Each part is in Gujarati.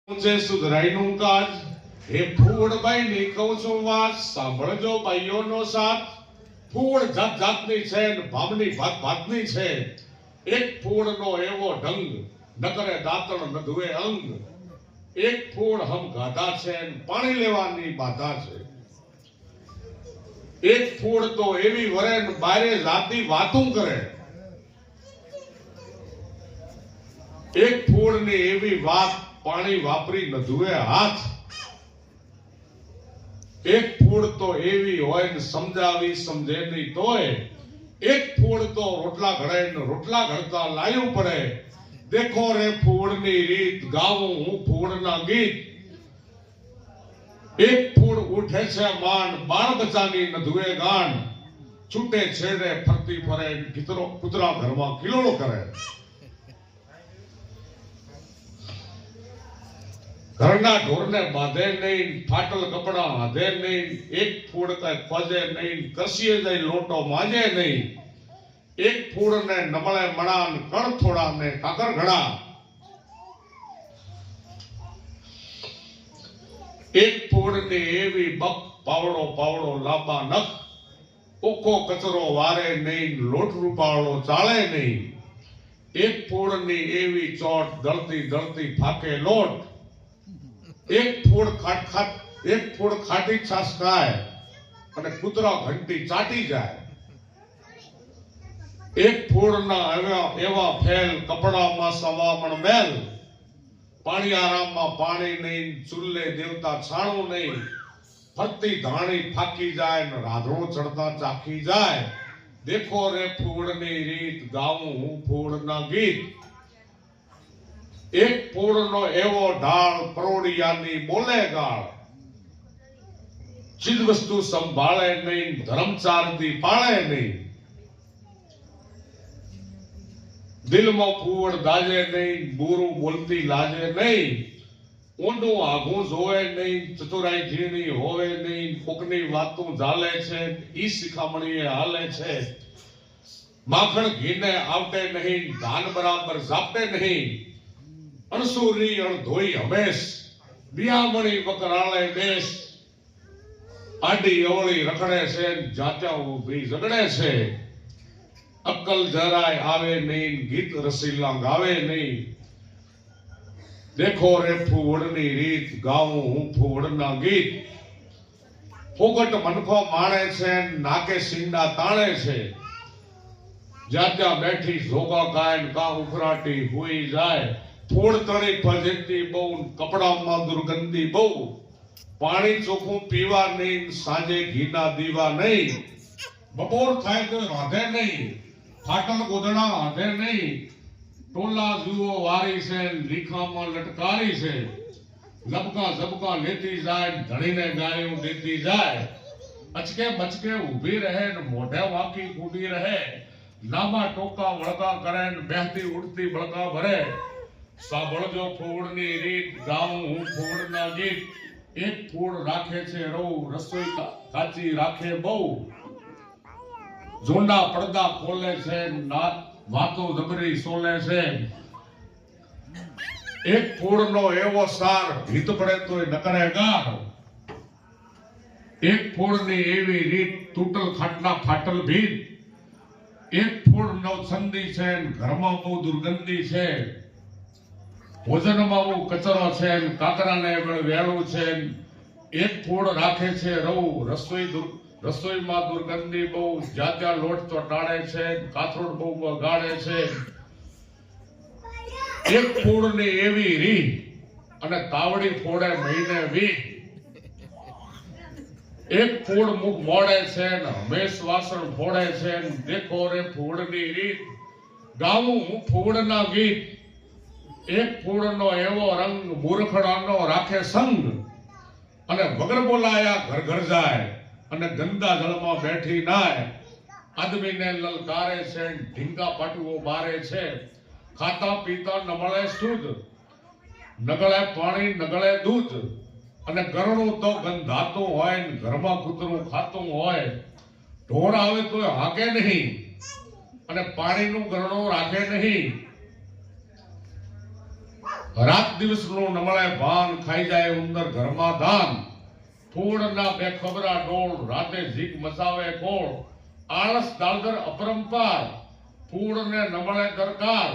જે સુધરાઈનું કાજ હે ફૂડભાઈ ની કહું છું વાત સાંભળજો ભાઈઓનો સાથ ફૂડ જાત જાતની છે ને ભાવની ભાત ભાતની છે એક ફૂડનો એવો ઢંગ ન કરે દાંતણ ન ધુએ અંગ એક ફૂડ હમ ગાધા છે ને પાણી લેવાની બાધા છે એક ફૂડ તો એવી વરે ને બારે જાતી વાતું કરે એક ફૂડની એવી વાત પાણી વાપરી ન ધુએ હાથ એક ફૂડ તો એવી હોય ને સમજાવી સમજે નહીં તોય એક ફૂડ તો રોટલા ઘડે ને રોટલા ઘડતા લાયું પડે દેખો રે ફૂડની રીત ગાવું હું ફૂડના ગીત એક ફૂડ ઉઠે છે માંડ બાળ બચાની ન ધુએ ગાંડ છૂટે છેડે ફરતી ફરે કૂતરા ઘરમાં કિલોળો કરે ઘરના ઢોરને બાંધે નહીં ફાટલ કપડા હાધે નહીં એક ફૂડ કઈ ખોજે નહીં કસીએ જઈ લોટો માજે નહીં એક ફૂડને નમળે મણા કણ થોડા ને કાકર ઘડા એક ફૂડની એવી બક પાવડો પાવડો લાંબા નખ ઓકો કચરો વારે નહીં લોટ રૂપાળો ચાળે નહીં એક ફૂડની એવી ચોટ દળતી દળતી ફાકે લોટ એક ફૂડ ખાટી છાસ ખાય અને કૂતરા ઘંટી ચાટી જાય એક ફૂડના એવા ફેલ કપડામાં સવામણ મેલ પાણી આરામમાં પાણી નહીં ચૂલ્લે દેવતા છાણું નહીં ફરતી ધાણી ફાકી જાય ને રાધડો ચડતા ચાખી જાય દેખો રે ફૂડની રીત ગાવું હું ફૂડના ગીત એક ફૂડનો એવો ઢાળ પરોડિયાની બોલે ગાળ ચીજ વસ્તુ સંભાળે નહીં ધર્મચારથી પાળે નહીં દિલમાં ફૂડ દાજે નહીં બુરું બોલતી લાજે નહીં ઊંડું આઘું જોવે નહીં ચતુરાઈ ઝીણી હોવે નહીં કોકની વાતું ઝાલે છે ઈ શિખામણીએ હાલે છે માખણ ઘીને આવતે નહીં ધાન બરાબર ઝાપટે નહીં અણસુરી અણધોઈ હમેશ બિયામણી વકરાળે દેશ આડી અવળી રખડે છે જાત્યા ઊભી ઝગડે છે અક્કલ જરાય આવે નહીં ગીત રસીલા ગાવે નહીં દેખો રે ફૂડની રીત ગાવું હું ફૂડના ગીત ફોગટ મનખો માણે છે નાકે સિંડા તાણે છે જાત્યા બેઠી ઝોગા કાયન કા ઉખરાટી હુઈ જાય ફૂડ તળી ફજેતી બહુ કપડામાં દુર્ગંધી બહુ પાણી ચોખ્ખું પીવા નહીં સાંજે ઘીના દીવા નહીં બપોર થાય તો રાધે નહીં ફાટલ ગોદડા હાથે નહીં ટોલા જુઓ વારી છે લીખામાં લટકારી છે લબકા ઝબકા લેતી જાય ધણીને ગાયું દેતી જાય અચકે બચકે ઊભી રહે ને મોઢે વાંકી કૂદી રહે લાંબા ટોકા વળગા કરે ને બેહતી ઉડતી બળકા ભરે સાંભળજો ફૂડની રીત ગાઉં હું ફૂડના ગીત એક ફૂડ રાખે છે રવ રસોઈ કાચી રાખે બહુ જોંડા પડદા ખોલે છે વાતો જબરી સોલે છે એક ફૂડનો એવો સાર હિત પડે તોય ન કરે ગાર એક ફૂડની એવી રીત તૂટલ ખાટલા ફાટલ ભીત એક ફૂડ નવછંદી છે ઘરમાં બહુ દુર્ગંધી છે ભોજનમાં બહુ કચરો છે કાકરાને વેળું છે એક ફૂડ રાખે છે રવ રસોઈમાં દુર્ગંધી બહુ જાત્યા લોટ તો ટાળે છે કાથરોડ બહુ બગાડે છે એક ફૂડની એવી રી અને તાવડી ફોડે મહિને વી એક ફૂડ મુખ મોડે છે ને હંમેશ વાસણ ફોડે છે દેખો રે ફૂડની રીત ગાવું હું ફૂડના ગીત એક ફૂડનો એવો રંગ મૂર્ખડાનો રાખે સંગ અને વગર બોલાયા ઘર ઘર જાય અને ગંદા જળમાં બેઠી નાય આદમીને લલકારે છે ઢીંગા પાટવો બારે છે ખાતા પીતા નમળે શુદ્ધ નગળે પાણી નગળે દૂધ અને ગરણું તો ગંધાતું હોય ને ઘરમાં કૂતરું ખાતું હોય ઢોર આવે તો હાકે નહીં અને પાણીનું ગરણું રાખે નહીં રાત દિવસનું નમળે ભાન ખાઈ જાય ઉંદર ઘરમાં ધાન ફૂડના બેખબરા ડોળ રાતે ઝીક મચાવે કોળ આળસ દાળદર અપરંપાર ફૂડને નમળે દરકાર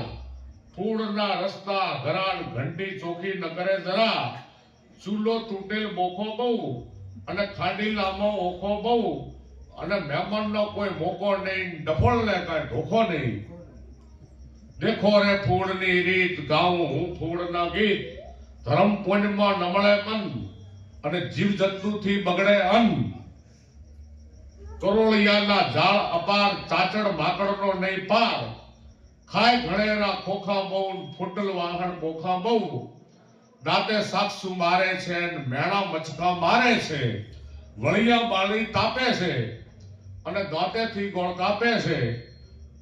ફૂડના રસ્તા ઘરાણ ઘંટી ચોખી ન કરે જરા ચૂલો તૂટેલ બોખો બહુ અને ખાડીલામાં ઓખો બહુ અને મહેમાનનો કોઈ મોકો નહીં ડફળને કાંઈ ધોખો નહીં દેખો રે ફૂડની રીત ગાઉં હું ફૂડના ગીત ધર્મ પુણ્યમાં નમળે મન અને જીવ જંતુથી બગડે અન્ન કરોળિયાના ઝાડ અપાર ચાચડ માકડનો નહીં પાર ખાય ઘણેરા ખોખા બહુ ફૂટલ વાહણ બોખા બહુ દાંતે સાક્ષુ મારે છે મેણા મચકા મારે છે વળિયા બાળી તાપે છે અને દાંતેથી ગોળ કાપે છે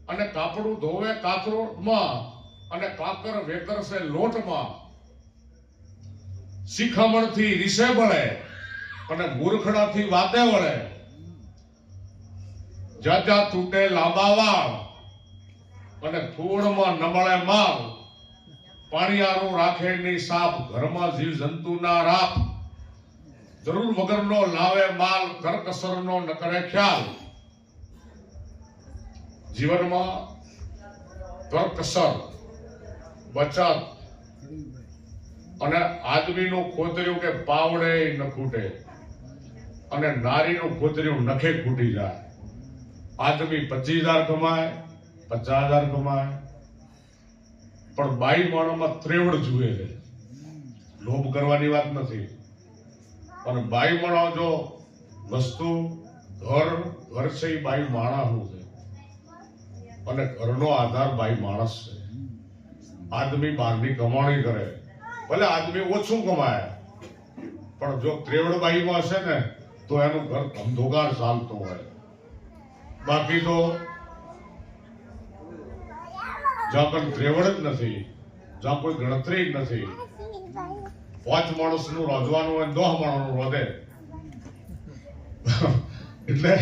અને કાપડું ધોવે કાતરોમાં અને કાકર વેકરશે લોટમાં શિખામણથી રીસે બળે અને મૂર્ખડાથી વાતે વળે જાજા તૂટે લાંબા વાળ અને ફૂડમાં નમળે માલ પાણીયારું રાખે ની સાપ ઘરમાં જીવ જંતુના રાપ જરૂર વગરનો લાવે માલ કરકસરનો ન કરે ખ્યાલ જીવનમાં કરકસર બચત અને આદમીનું ખોતર્યું કે પાવડે ન ખૂટે અને નારીનું ખોતર્યું નખે ખૂટી જાય આદમી 25,000 કમાય 50,000 કમાય પણ બાઈ માણસમાં ત્રેવડ જુએ છે લોભ કરવાની વાત નથી અને બાઈ માણસ જો વસ્તુ ઘર છે એ બાઈ માણસનું છે અને ઘરનો આધાર બાઈ માણસ છે આદમી બહારની કમાણી કરે ભલે આદમી ઓછું કમાય પણ જો ત્રેવડ બાઈમાં હશે ને તો એનું ઘર ધમધોકાર ચાલતો હોય બાકી તો જ્યાં પણ ત્રેવડ જ નથી જ્યાં કોઈ ગણતરી જ નથી 5 માણસનું રોજવાનું હોય 10 માણસનું રોધે એટલે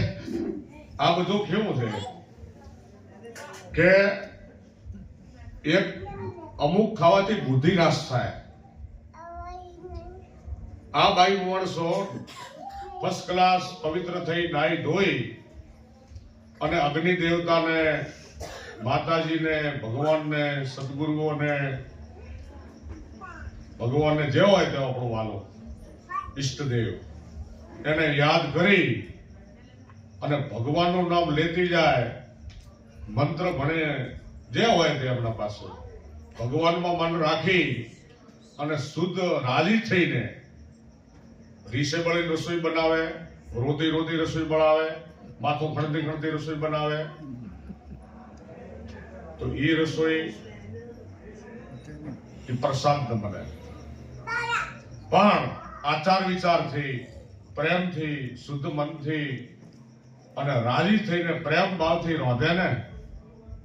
આ બધું કેવું છે કે એક અમુક ખાવાથી બુદ્ધિ નાશ થાય આ બાઈ માણસો ફર્સ્ટ ક્લાસ પવિત્ર થઈ નાઈ ધોઈ અને અગ્નિ દેવતાને માતાજીને ભગવાનને સદગુરુઓને ભગવાનને જે હોય તે આપણો વાલો ઈષ્ટદેવ એને યાદ કરી અને ભગવાનનું નામ લેતી જાય મંત્ર ભણે જે હોય તે એમના પાસે ભગવાનમાં મન રાખી અને શુદ્ધ રાજી થઈને રીસે બળી રસોઈ બનાવે રોતી રોતી રસોઈ બનાવે માથું ખણતી ખણતી રસોઈ બનાવે તો એ રસોઈ એ પ્રસાદ ન બને પણ આચાર વિચારથી પ્રેમથી શુદ્ધ મનથી અને રાજી થઈને પ્રેમ ભાવથી રોધે ને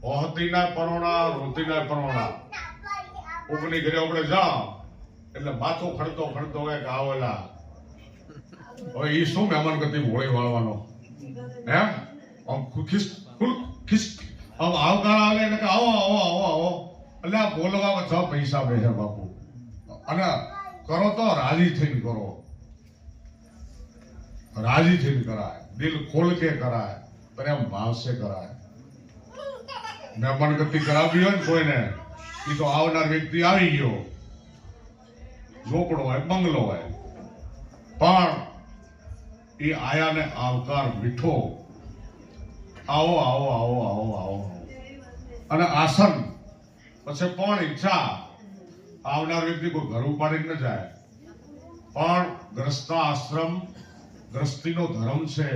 ઓહતીના પરોણા રોતીના પરોણા ઉગની ઘરે આપણે જાઓ એટલે માથું ખણતો ખણતો હોય કે આવેલા હવે એ શું મહેમાન કરતી હોળી વાળવાનો એમ આમ ખિસ આમ આવકાર આવે એટલે કે આવો આવો આવો આવો એટલે આ બોલવામાં 6 પૈસા બેસે બાપુ અને કરો તો રાજી થઈને કરો રાજી થઈને કરાય દિલ ખોલ કે કરાય પ્રેમ ભાવ સે કરાય મહેમાન ગતિ કરાવી હોય ને કોઈને એ તો આવનાર વ્યક્તિ આવી ગયો ઝોપડો હોય બંગલો હોય પણ એ આયાને આવકાર મીઠો આવો આવો આવો આવો આવો અને આસન પછી પણ ઈચ્છા આવનાર વ્યક્તિ કોઈ ઘર ઉપાડી ન જાય પણ ગ્રસ્તા આશ્રમ ગ્રસ્તીનો ધર્મ છે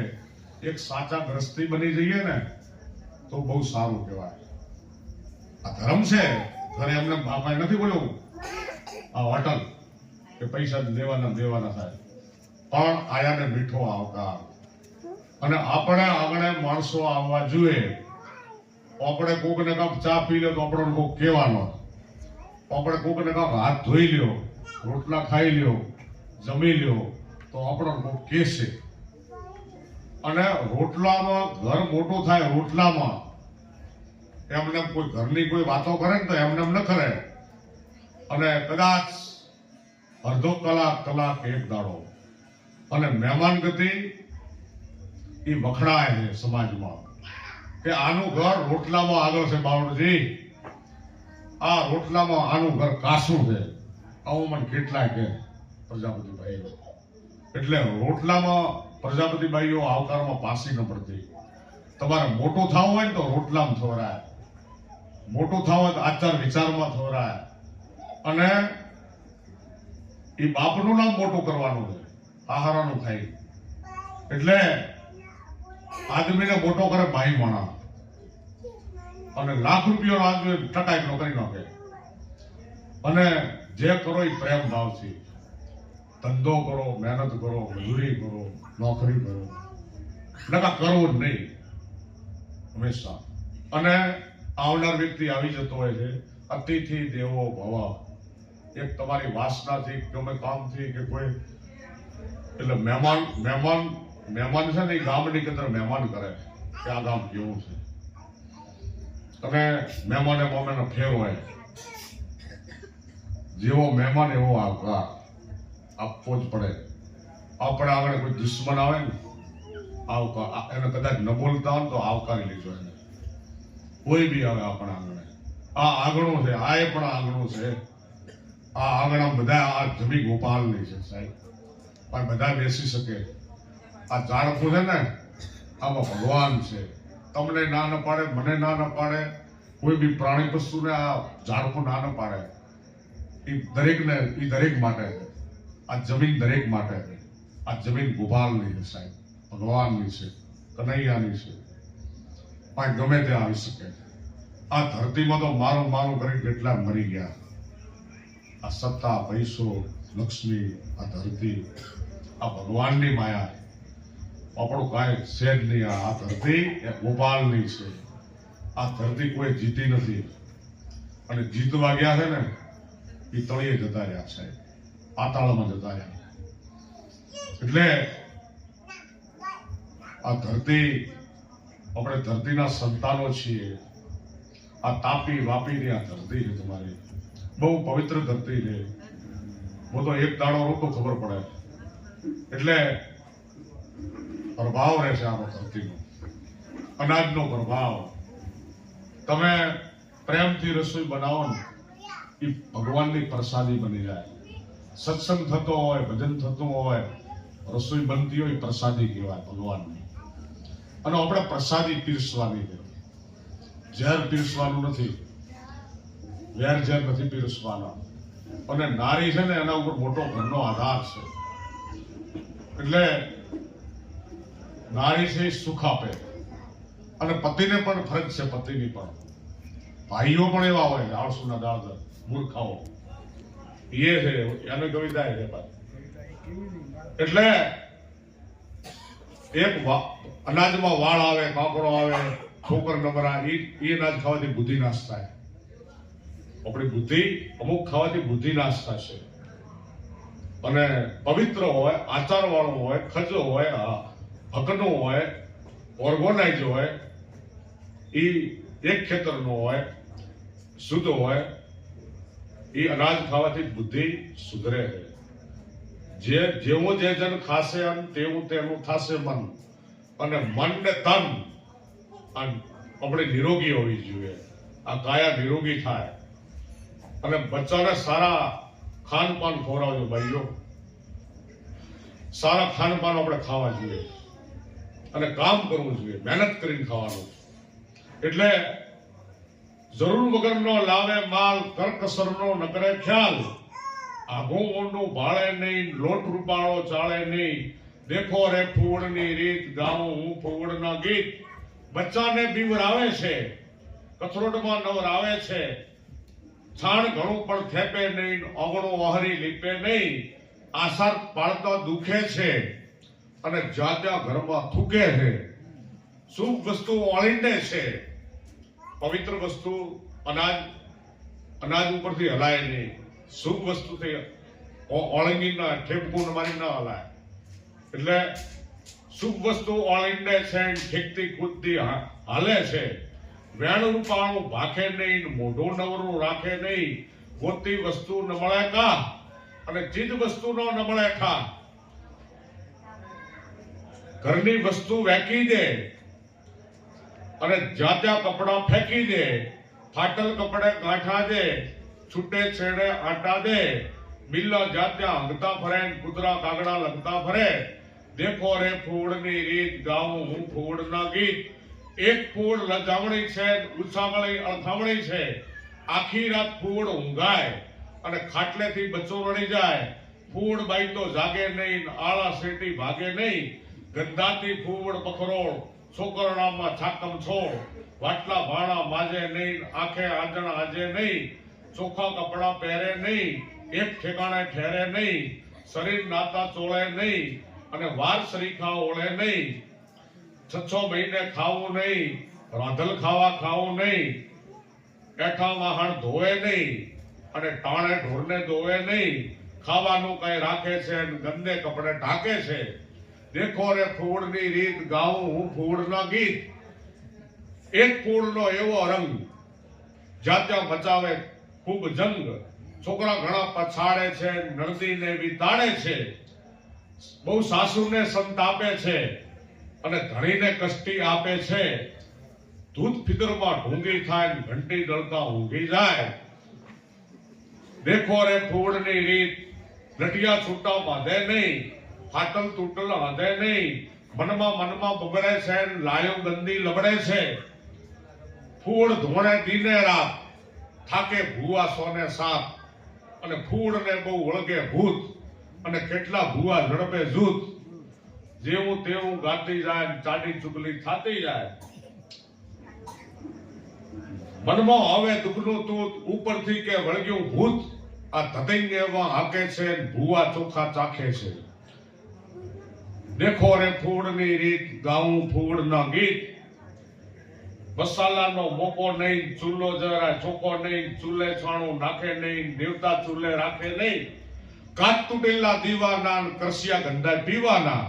એક સાચા ગ્રસ્તી બની જઈએ ને તો બહુ સારું કહેવાય આ ધર્મ છે ઘરે એમને બાપાએ નથી બોલ્યું આ હોટલ કે પૈસા દેવાના થાય પણ આયાને મીઠો આવકાર અને આપણે આંગણે માણસો આવવા જોઈએ આપણે કોકને કાંક ચા પી લો તો આપણને કોક કહેવાનો આપણે કોકને કાંક હાથ ધોઈ લ્યો રોટલા ખાઈ લ્યો જમી લ્યો તો આપણને કોક કહેશે અને રોટલામાં ઘર મોટું થાય રોટલામાં એમને કોઈ ઘરની કોઈ વાતો કરે ને તો એમને ન કરે અને કદાચ અડધો કલાક એક દાડો અને મહેમાન ગતિ એ વખણાય છે સમાજમાં કે આનું ઘર રોટલામાં આગળ છે બાવળજી, આ રોટલામાં આનું ઘર કાસું છે. આવું મને કેટલાય કે પ્રજાપતિભાઈઓ, એટલે રોટલામાં પ્રજાપતિભાઈઓ આવકારમાં પાસી ન પડતી. તમારે મોટું થવું હોય ને તો રોટલામાં થવરાય, મોટું થવું હોય તો આચાર વિચારમાં થવરાય, અને એ બાપનું નામ મોટું કરવાનું છે, આહારાનું ખાઈ. એટલે આદમીને મોટો કરે ભાઈ માણા, અને લાખ રૂપિયાનો આદમી ટકાઈ નો કરી નાખે. અને જે કરો એ પ્રેમ ભાવથી ધંધો કરો, મહેનત કરો, મજૂરી કરો, નોકરી કરો, નકા કરવું જ નહીં હંમેશા. અને આવનાર વ્યક્તિ આવી જતો હોય છે, અતિથિ દેવો ભવ. એક તમારી વાસનાથી, ગમે કામથી કે કોઈ, એટલે મહેમાન છે ને એ ગામની અંદર મહેમાન કરે કે આ ગામ કેવું છે. અને મહેમાને મોમેનો ફેર હોય, જેવો મહેમાન એવો આવકાર આપવો જ પડે. આપણે આગળ કોઈ દુશ્મન આવે ને, આવકાર એને કદાચ ન બોલતા હોય તો આવકારી લેજો એને. કોઈ બી આવે આપણા આંગણે, આ આંગણું છે, આ એ પણ આંગણું છે. આ આંગણા બધા આ જમી ગોપાલની છે સાહેબ, પણ બધા બેસી શકે. આ ઝાડખું છે ને, આમાં ભગવાન છે. તમને ના ન પાડે, મને ના ન પાડે, કોઈ બી પ્રાણી વસ્તુને આ ઝાડખું ના ન પાડે. એ દરેક માટે છે. આ જમીન દરેક માટે છે. આ જમીન ગોપાલની છે સાહેબ, ભગવાનની છે, કનૈયાની છે. પણ ગમે તે આવી શકે. આ ધરતીમાં તો મારું કરી કેટલા મરી ગયા. આ સત્તા, પૈસો, લક્ષ્મી, આ ધરતી, આ ભગવાનની માયા. આપણું કાંઈ છે જ નહીં. આ ધરતી એ ગોપાલની છે. આ ધરતી કોઈ જીતી નથી, અને જીતવા ગયા છે ને એ તળિયે જતા રહ્યા સાહેબ, પાતાળમાં જતા રહ્યા. એટલે આ ધરતી, આપણે ધરતીના સંતાનો છીએ. આ તાપી વાપીની આ ધરતી છે તમારી, બહુ પવિત્ર ધરતી છે. હું તો એક દાડો રોકો ખબર પડે. એટલે પ્રભાવ રહેશે આનો ધરતીનો, અનાજનો પ્રભાવ. તમે પ્રેમથી રસોઈ બનાવો ને, એ ભગવાનની પ્રસાદી બની જાય. સત્સંગ થતો હોય, ભજન થતું હોય, રસોઈ બનતી હોય, પ્રસાદી કહેવાય ભગવાનની. અને આપણે પ્રસાદી પીરસવાની છે, ઝેર પીરસવાનું નથી, વેર ઝેર નથી પીરસવાના. અને નારી છે ને એના ઉપર મોટો ઘરનો આધાર છે. એટલે નારી છે એ સુખ આપે, અને પતિને પણ ફરજ છે, પતિની પણ. ભાઈઓ પણ એવા હોય આળસુના દાળ મૂર્ખાઓ, એ છે એને કવિતા છે. એટલે એક અનાજમાં વાળ આવે, કાંકરો આવે, ઠોકર નબરા, એ અનાજ ખાવાથી બુદ્ધિ નાશ થાય. આપણી બુદ્ધિ અમુક ખાવાથી બુદ્ધિ નાશ થશે. અને પવિત્ર હોય, આચાર વાળો હોય, ખજો હોય, હકનો હોય, ઓર્ગોનાઇઝ હોય, એ એક ખેતરનો હોય, શુદ્ધ હોય, એ અનાજ ખાવાથી બુદ્ધિ સુધરે છે. જેવો જે જન ખાશે અન્ન, તેવું તેનું થાશે મન. અને મન ને તન આપણે નિરોગી હોવી જોઈએ. આ કાયા નિરોગી થાય. અને બચ્ચાને સારા ખાનપાન ખવડાવજો ભાઈઓ. સારા ખાનપાન આપણે ખાવા જોઈએ, અને કામ કરવું જોઈએ, મહેનત કરીને ખાવાનું. એટલે જરૂર વગરનો લાવે માલ, કરકસરનો ન કરે ખ્યાલ. આઘું ઊંડું ભાળે નહીં, લોટ રૂપાળો ચાળે નહીં. દેખો રે ફૂવડની રીત, ગાઉં હું ફૂવડના ગીત. બચ્ચાને બીવરાવે છે, કથરોટમાં નવરાવે છે. છાણ ઘણું પણ થેપે નહીં, ઓગણું વહરી લીપે નહીં. આસાર પાળતા દુખે છે, અને જાત્યા ઘરમાં થૂકે છે. શુભ વસ્તુ ઓળીને છે, પવિત્ર વસ્તુ અનાજ ઉપરથી હલાય નહીં. શુભ વસ્તુથી ઓળંગી ના, ઠેપકું મારી ના હલાય. એટલે શુભ વસ્તુ ઓળીને છે, ઠેકતી કૂદતી હાલે છે. વેણ રૂપાળું ભાખે નહીં, મોઢું નવરું રાખે નહીં. ગોતી વસ્તુ ન મળે કા અને ચીજ વસ્તુનો ન મળે ખા. ઘરની વસ્તુ વેકી દે અને જ્યાં ત્યાં કપડા ફેંકી દે, ફાટલ કપડે ગાંઠા દે, છૂટે છેડે આટા દે, બિલ્લા જ્યાં ત્યાં હંગતા ફરે, કૂતરા કાગડા લગતા ફરે. દેખો રે ફૂડની રીત, ગાઉં હું ફૂડના ગીત. એક ફૂડ લજામણી છે, ઉછામણી અળથામણી છે. આખી રાત ફૂડ ઊંઘાય અને ખાટલેથી બચ્ચો રડી જાય. ફૂડ બાઈ તો જાગે નહીં, આળા શેટી ભાગે નહીં. ગંધાતી ફૂડ બખરોળ, છોકરણામાં છાકમ છોડ. વાટલા ભાણા માજે નહીં, આંખે આંજણ આજે નહીં. ચોખ્ખા કપડા પહેરે નહીં, એક ઠેકાણે ઠેરે નહીં. શરીર નાતા ચોળે નહીં અને વાર સરીખા ઓળે નહીં. 6 મહિને ખાવું નહીં, રાંધલ ખાવા ખાવું નહીં. એઠા વાહણ ધોવે નહીં અને ટાણે ઢોરને ધોવે નહીં. ખાવાનું કઈ રાખે છે અને ગંદે કપડે ઢાકે છે. દેખો રે ફૂડની રીત, ગાઉં હું ફૂડના ગીત. એક ફૂડનો એવો રંગ, જાત્યા મચાવે ખૂબ જંગ. છોકરા ઘણા પછાડે છે, નરદીને વિતાડે છે. બહુ સાસુને સંતાપે છે અને ધણીને કષ્ટી આપે છે. દૂધ ફિકરમાં ઢૂંગી થાય, ઘંટી દળતા ઊંઘી જાય. દેખો રે ફૂડની રીત, લટિયા છૂટા બાંધે નહીં, ફાટલ તૂટલ હાંધે નહીં. મનમાં બબડે છે, લાયો ગંદી લબડે છે. ફૂડ ધોણે દીને રાત, થાકે ભૂવા સોને સાત. અને ફૂડને બહુ વળગે ભૂત અને કેટલા ભૂવા ઝડપે જૂથ. જેવું તેવું ગાતી જાય, ચાડી ચુગલી થાતી જાય. મનમાં હવે દુઃખનું તૂત, ઉપરથી કે વળગ્યું ભૂત. આ ધતિંગ એવા હાકે છે, ભૂવા ચોખા ચાખે છે. દેખો રે ફૂડની રીત, ગાઉં ફૂડના ગીત. મસાલાનો મોકો નહીં, ચૂલો જરા ચોખ્ખો નહીં. ચૂલે છાણું નાખે નહીં, દેવતા ચૂલે રાખે નહીં. કાચ તૂટેલા દીવાના, કરસિયા ગંધાય પીવાના.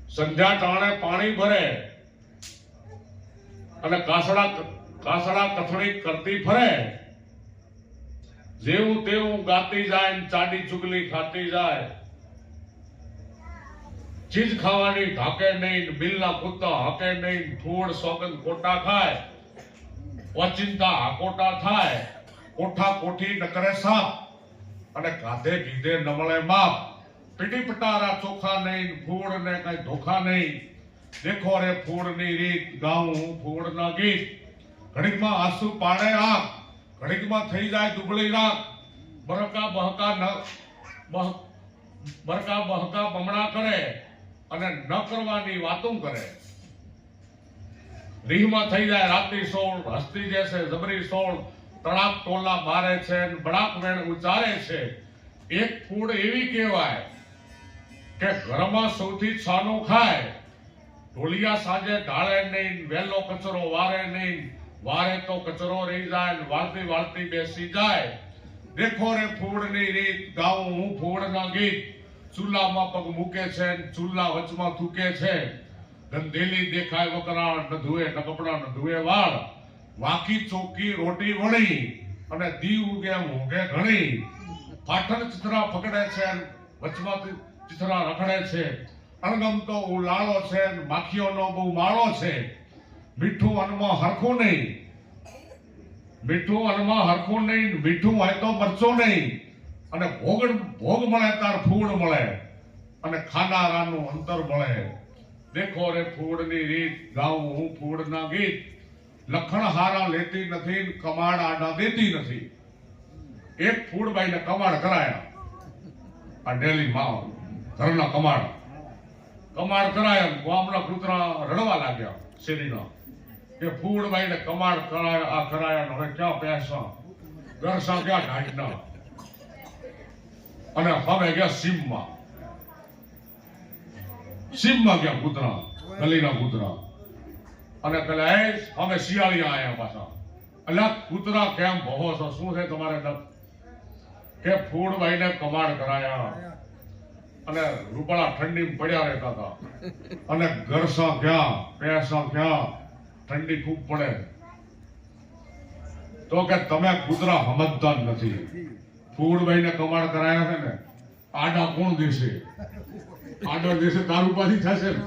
સંધ્યા ટાણે પાણી ભરે અને કાસડા કથળી કરતી ફરે. જેવું તેવું ગાતી જાય, ચાડી ચુગલી ખાતી જાય. ચીજ ખાવાની ઢાકે નહીં, બિલના કૂતા હાકે નહીં. ફૂડ સોગંદ કોટા ખાય, ઓચિંતા હાકોટા થાય. કોઠા કોઠી ન કરે સાફ અને કાધે પીધે ન મળે માપ. પીટી પટારા ચોખા નહીં, ફૂડ ને કઈ ધોખા નહીં. દેખો રે ફૂડની રીત, ગાઉં હું ફૂડના ગીત. ઘડીકમાં આંસુ પાડે આંખ, ઘડીકમાં થઈ જાય દુબળી રાખ. બરકા બહકા બમણા કરે અને ન કરવાની વાતો કરે. રીહમાં થઈ જાય રાતી સોળ, હસ્તી જશે જબરી સોળ. તળાક ટોલા મારે છે, બળાક વેણ ઉચારે છે. એક ફૂડ એવી કહેવાય કે ઘરમાં સૌથી છાનું ખાય. ઢોલિયા સાંજે ઢાળે નહીં, વહેલો કચરો વારે નહીં. વારે તો કચરો રહી જાય, વાળતી વાળતી બેસી જાય. દેખો રે ફૂડની રીત, ગાઉં હું ફૂડના ગીત. ચૂલામાં પગ મૂકે છે, ચૂલા વચમાં થૂકે છે. ગંધેલી દેખાય વકરાળ, ન ધુએ ન કપડા ન ધુએ વાળ. વાકી ચોકી રોટી વણી અને દી ઉગે ઊંઘે ઘણી. પાઠણ ચિત્રા પકડે છે, વચમાંથી ચિત્રા રખડે છે. અણગમતો ઉલાળો છે, માખીઓનો બહુ માળો છે. મીઠું અન્નમાં હરખું નહીં, મીઠું અન્નમાં હરખું નહીં. મીઠું હોય તો મરચો નહીં. અને ભોગ મળે તાર ફૂડ મળે અને ખાનારાનું અંતર મળે. દેખો રે ફૂડની રીત, ગાઉં હું ફૂડના ગીત. લખણ હારા લેતી નથી, કમાડ આડા દેતી નથી. એક ફૂડબાઈને કમાડ કરાયા. આ ડેલી માં ઘરના કમાડ કરાયા. ગામના કૂતરા રડવા લાગ્યા શેરીના કે ફૂડબાઈને કમાડ કરાયા. હવે ક્યાં પૈસા, ઘરસા ક્યાં ઢાંચના. અને હવે ગયા સીમમાં ગયા કૂતરા, ગલીના કૂતરા. અને પેલા અમે શિયાળિયા આયા પાછા. અલ્યા કૂતરા કેમ ભવો છો, શું છે તમારે? કે ફૂડબાઈને કમાડ કરાયા અને રૂપાળા ઠંડી પડ્યા રહેતા હતા. અને ઘરસા ક્યાં, પૈસા ક્યાં, ઠંડી ખૂબ પડે. તો કે તમે કૂતરા સમજતા જ નથી. ફૂડભાઈને કમાડ કરાયા છે ને, આડા કોણ દેશે? આડો દેશે તારું પાછી થશે ને.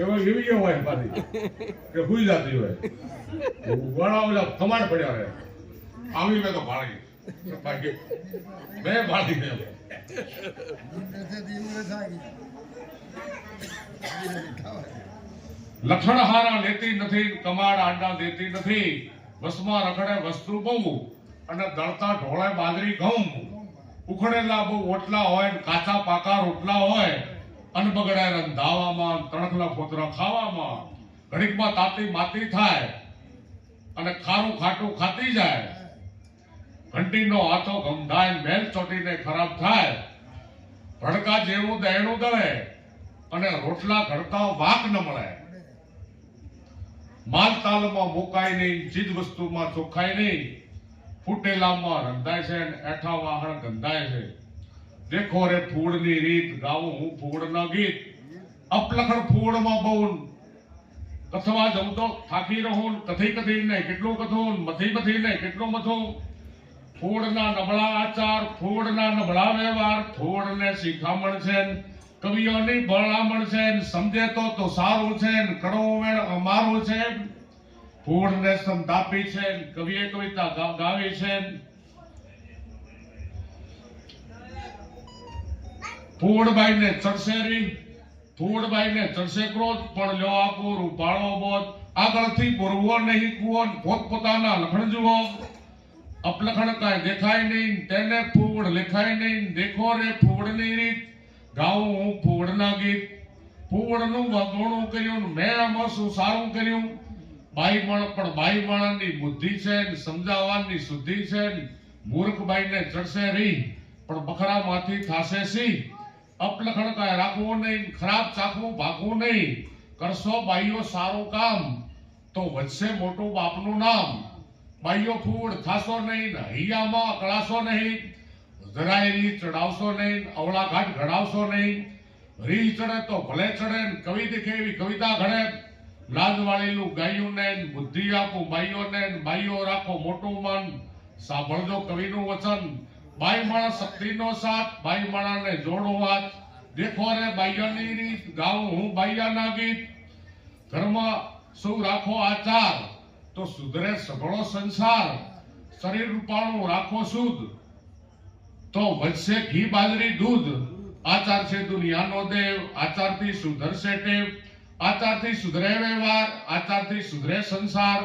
એવી હોય પાછી કે હુઈ જતી હોય વણા ઓલા કમાડ પડ્યા રહે. આવી મેં તો ભાળી મેં ભાળી ને લક્ષણ હારા લેતી નથી, કમાડ આંડા દેતી નથી. વસમાં રખડે વસ્તુ બહુ અને દળતા ઢોળે બાજરી ઘઉં. ઉખડેલા બહુ ઓટલા હોય, કાચા પાકા રોટલા હોય. અનબગડે રંધાવામાં, તણખલા ફોતરા ખાવામાં. ઘડીકમાં તાતી માતી થાય અને ખારું ખાટું ખાતી જાય. ઘંટીનો હાથો ગમધાય, મેલ ચોટીને ખરાબ થાય. ભડકા જેવું દહેણું દળે અને રોટલા ઘડતા વાક ન મળે. માલ તાલમાં મુકાય નહીં, ચીજ વસ્તુમાં ચોખાય નહીં. ફૂટેલામાં રંધાય છે અને એઠા વાહણ ગંધાય છે. દેખો રે ફૂડની રીત, ગાવું હું ફૂડના ગીત. અપલખણ ફૂડમાં બહુ કથવા જવું તો થાકી રહું. કથી કથી નહીં કેટલું કથું, મથી મથી નહીં કેટલું મથું. ફૂડના નબળા આચાર, ફૂડના નબળા વ્યવહાર. ફૂડને શિખામણ છે, કવિઓની ભલામણ છે. સમજે તો સારું છે, કડવો વેણ અમારું છે. ફૂડને સંતાપી છે, કવિએ કવિતા ગાવી છે. ફૂડબાઈને ચડશે રી, ફૂડબાઈને ચડશે ક્રોધ. પણ લ્યો આપો રૂપાળો બોધ. આગળથી બોરવો નહીં કુવો, પોતપોતાના લખણ જુઓ. અપલખણ કાંઈ દેખાય નહીં, તેને ફૂડ લેખાય નહીં. દેખો રે ફૂડની રીત, ગાઉં હું ફૂડના ગીત. ફૂડનું વગોણું કર્યું, મેં આમાં શું સારું કર્યું. બાઈમણ પણ બાઈમણની બુદ્ધિ છે, સમજાવવાની શુદ્ધિ છે. મૂર્ખબાઈને ચડશે રી, પણ બખરામાંથી થાશે સી. અપલખણ કાંઈ રાખવું નહીં, ખરાબ ચાખવું ભાગવું નહીં. કરશો બાઈઓ સારું કામ તો વધશે મોટું બાપનું નામ. બાઈઓ ફૂડ થાશો નહીં, હૈયામાં અકળાશો નહીં. જરાય રી ચડાવશો નહીં, અવળા ઘાટ ઘડાવશો નહીં. રી ચડે તો ભલે ચડે, કવિ દેખે એવી કવિતા ઘડે. લાજ વાળેલું ગાયું ને, બુદ્ધિ આપું બાઈઓને. બાઈઓ રાખો મોટું મન, સાંભળજો કવિનું વચન. બાઈ માણસ શક્તિનો સાથ, બાઈ માણસને જોડો હાથ. દેખો રે બાઈઓની રીત, ગાઉં હું બાઈયાના ગીત. ઘરમાં શું રાખો આચાર તો સુધરે સઘળો સંસાર. શરીર રૂપાણું રાખો શુદ્ધ તો વધશે ઘી બાજરી દૂધ. આચાર છે દુનિયાનો દેવ, આચારથી સુધરશે ટેવ. આચારથી સુધરે વ્યવહાર, આચારથી સુધરે સંસાર.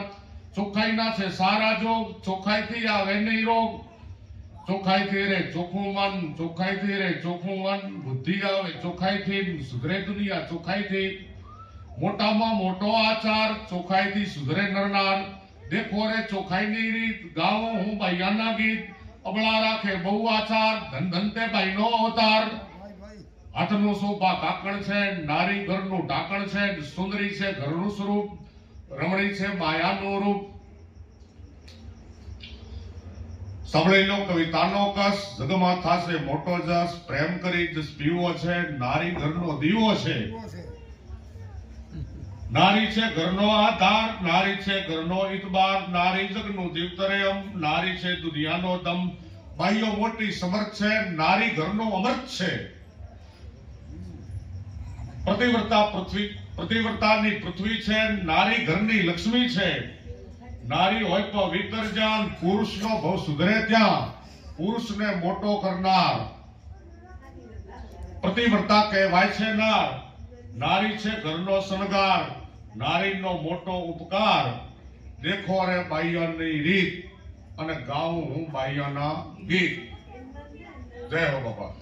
ચોખ્ખાઈના છે સારા જોગ, ચોખ્ખાઈથી આવે નહીં રોગ. ચોખ્ખાઈથી રે ચોખ્ખું મન, ચોખ્ખાઈથી રે ચોખ્ખું મન. બુદ્ધિ આવે ચોખ્ખાઈથી, સુધરે દુનિયા ચોખ્ખાઈથી. મોટામાં મોટો આચાર, ચોખ્ખાઈથી સુધરે નરનાર. દેખો રે ચોખ્ખાઈની રીત, ગાઉં હું બાઈયાના ગીત. અબળા રાખે બહુ આચાર, ધન ધનતે બાઈનો અવતાર. હાથનું શોભા કાકણ છે, નારી ઘરનું ઢાંકણ છે. સુંદરી છે ઘરનું સ્વરૂપ, રમણી છે માયાનું રૂપ. સાંભળી લો કવિતાનો કસ, જગમાં થાશે મોટો જસ. પ્રેમ કરી જસ પીવો છે, નારી ઘરનો દીવો છે. નારી છે ઘરનો આધાર, નારી છે ઘરનો ઇતબાર. નારી જગનું દીવતરેયમ, નારી છે દુનિયાનો દમ. બાઈઓ મોટી સમર્થ છે, નારી ઘરનો અમૃત છે. પતિવ્રતાની પૃથ્વી છે, નારી ઘરની લક્ષ્મી છે. નારી હોય પવિત્ર જાન, પુરુષનો ભવ સુધરે ત્યાં. પુરુષને મોટો કરનાર પતિવ્રતા કહેવાય છે નાર. નારી છે ઘરનો શણગાર, નારીનો મોટો ઉપકાર. દેખો રે બાઈઓની રીત અને ગાઉં હું બાઈઓના ગીત. જય હો બાપા.